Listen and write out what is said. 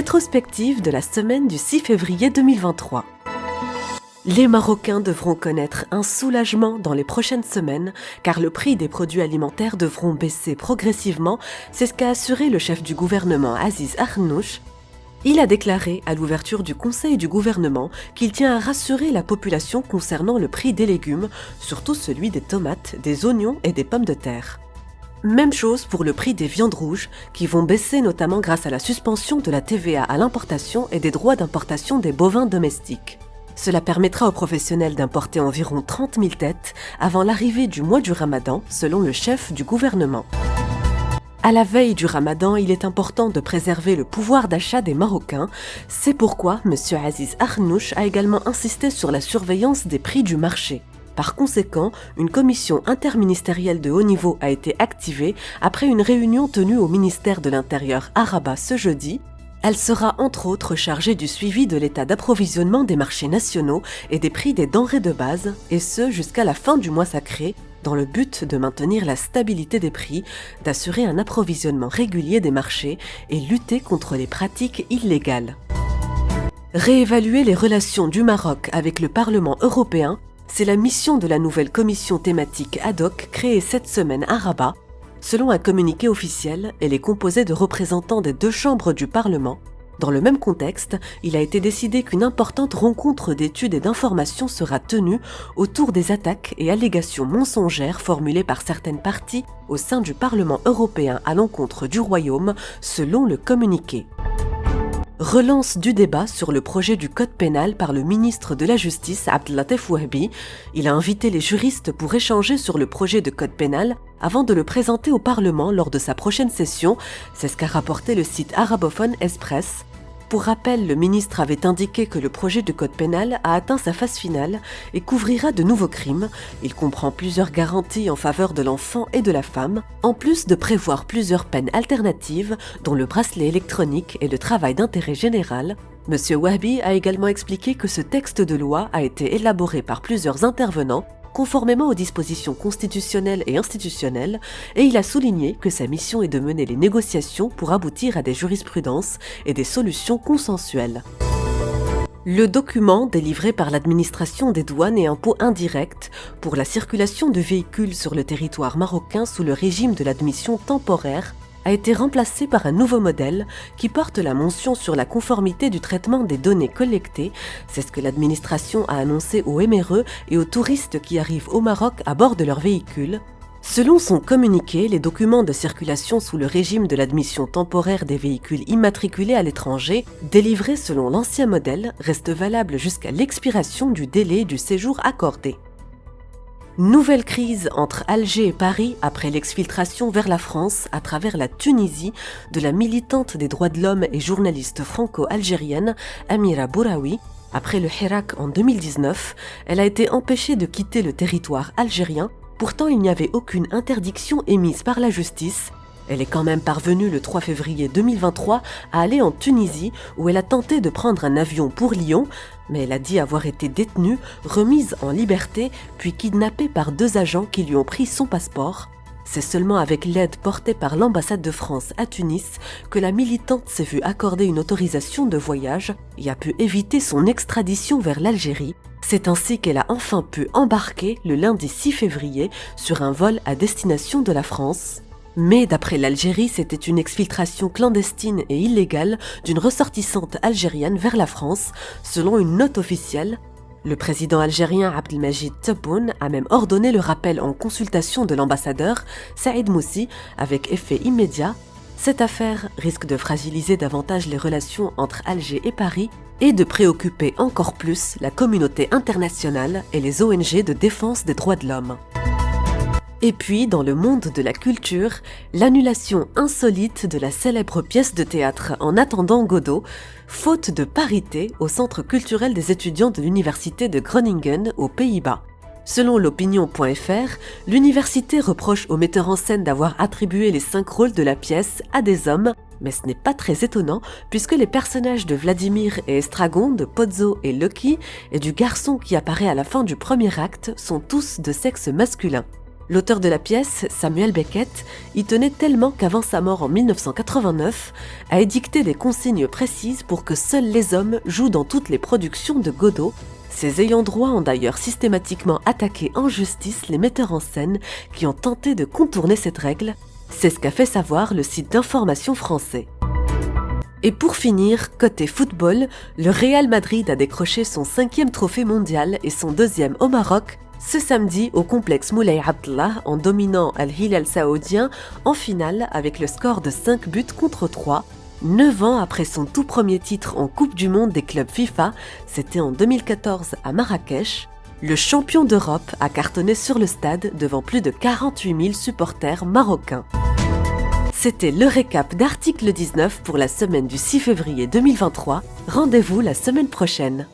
Rétrospective de la semaine du 6 février 2023. Les Marocains devront connaître un soulagement dans les prochaines semaines car le prix des produits alimentaires devront baisser progressivement, c'est ce qu'a assuré le chef du gouvernement Aziz Akhannouch. Il a déclaré à l'ouverture du Conseil du gouvernement qu'il tient à rassurer la population concernant le prix des légumes, surtout celui des tomates, des oignons et des pommes de terre. Même chose pour le prix des viandes rouges, qui vont baisser notamment grâce à la suspension de la TVA à l'importation et des droits d'importation des bovins domestiques. Cela permettra aux professionnels d'importer environ 30 000 têtes avant l'arrivée du mois du Ramadan, selon le chef du gouvernement. À la veille du Ramadan, il est important de préserver le pouvoir d'achat des Marocains. C'est pourquoi M. Aziz Akhannouch a également insisté sur la surveillance des prix du marché. Par conséquent, une commission interministérielle de haut niveau a été activée après une réunion tenue au ministère de l'Intérieur à Rabat ce jeudi. Elle sera entre autres chargée du suivi de l'état d'approvisionnement des marchés nationaux et des prix des denrées de base, et ce jusqu'à la fin du mois sacré, dans le but de maintenir la stabilité des prix, d'assurer un approvisionnement régulier des marchés et lutter contre les pratiques illégales. Réévaluer les relations du Maroc avec le Parlement européen, c'est la mission de la nouvelle commission thématique ad hoc créée cette semaine à Rabat. Selon un communiqué officiel, elle est composée de représentants des deux chambres du Parlement. Dans le même contexte, il a été décidé qu'une importante rencontre d'études et d'informations sera tenue autour des attaques et allégations mensongères formulées par certaines parties au sein du Parlement européen à l'encontre du Royaume, selon le communiqué. Relance du débat sur le projet du code pénal par le ministre de la Justice Abdellatif Wahbi. Il a invité les juristes pour échanger sur le projet de code pénal avant de le présenter au Parlement lors de sa prochaine session, c'est ce qu'a rapporté le site arabophone Express. Pour rappel, le ministre avait indiqué que le projet de code pénal a atteint sa phase finale et couvrira de nouveaux crimes. Il comprend plusieurs garanties en faveur de l'enfant et de la femme, en plus de prévoir plusieurs peines alternatives, dont le bracelet électronique et le travail d'intérêt général. Monsieur Wahbi a également expliqué que ce texte de loi a été élaboré par plusieurs intervenants, conformément aux dispositions constitutionnelles et institutionnelles, et il a souligné que sa mission est de mener les négociations pour aboutir à des jurisprudences et des solutions consensuelles. Le document délivré par l'administration des douanes et impôts indirects pour la circulation de véhicules sur le territoire marocain sous le régime de l'admission temporaire a été remplacé par un nouveau modèle qui porte la mention sur la conformité du traitement des données collectées. C'est ce que l'administration a annoncé aux MRE et aux touristes qui arrivent au Maroc à bord de leurs véhicules. Selon son communiqué, les documents de circulation sous le régime de l'admission temporaire des véhicules immatriculés à l'étranger, délivrés selon l'ancien modèle, restent valables jusqu'à l'expiration du délai du séjour accordé. Nouvelle crise entre Alger et Paris après l'exfiltration vers la France à travers la Tunisie de la militante des droits de l'homme et journaliste franco-algérienne Amira Bouraoui. Après le Hirak en 2019, elle a été empêchée de quitter le territoire algérien. Pourtant, il n'y avait aucune interdiction émise par la justice. Elle est quand même parvenue le 3 février 2023 à aller en Tunisie où elle a tenté de prendre un avion pour Lyon, mais elle a dit avoir été détenue, remise en liberté, puis kidnappée par deux agents qui lui ont pris son passeport. C'est seulement avec l'aide portée par l'ambassade de France à Tunis que la militante s'est vue accorder une autorisation de voyage et a pu éviter son extradition vers l'Algérie. C'est ainsi qu'elle a enfin pu embarquer le lundi 6 février sur un vol à destination de la France. Mais d'après l'Algérie, c'était une exfiltration clandestine et illégale d'une ressortissante algérienne vers la France, selon une note officielle. Le président algérien Abdelmajid Tebboune a même ordonné le rappel en consultation de l'ambassadeur Saïd Moussi avec effet immédiat. Cette affaire risque de fragiliser davantage les relations entre Alger et Paris et de préoccuper encore plus la communauté internationale et les ONG de défense des droits de l'homme. Et puis, dans le monde de la culture, l'annulation insolite de la célèbre pièce de théâtre En attendant Godot, faute de parité au Centre culturel des étudiants de l'université de Groningen aux Pays-Bas. Selon l'opinion.fr, l'université reproche au metteur en scène d'avoir attribué les 5 rôles de la pièce à des hommes, mais ce n'est pas très étonnant puisque les personnages de Vladimir et Estragon, de Pozzo et Lucky, et du garçon qui apparaît à la fin du premier acte sont tous de sexe masculin. L'auteur de la pièce, Samuel Beckett, y tenait tellement qu'avant sa mort en 1989, a édicté des consignes précises pour que seuls les hommes jouent dans toutes les productions de Godot. Ses ayants droit ont d'ailleurs systématiquement attaqué en justice les metteurs en scène qui ont tenté de contourner cette règle. C'est ce qu'a fait savoir le site d'information français. Et pour finir, côté football, le Real Madrid a décroché son 5e trophée mondial et son 2e au Maroc, ce samedi au complexe Moulay Abdallah en dominant Al-Hilal saoudien en finale avec le score de 5 buts contre 3. 9 ans après son tout premier titre en Coupe du Monde des clubs FIFA, c'était en 2014 à Marrakech, le champion d'Europe a cartonné sur le stade devant plus de 48 000 supporters marocains. C'était le récap d'Article 19 pour la semaine du 6 février 2023. Rendez-vous la semaine prochaine.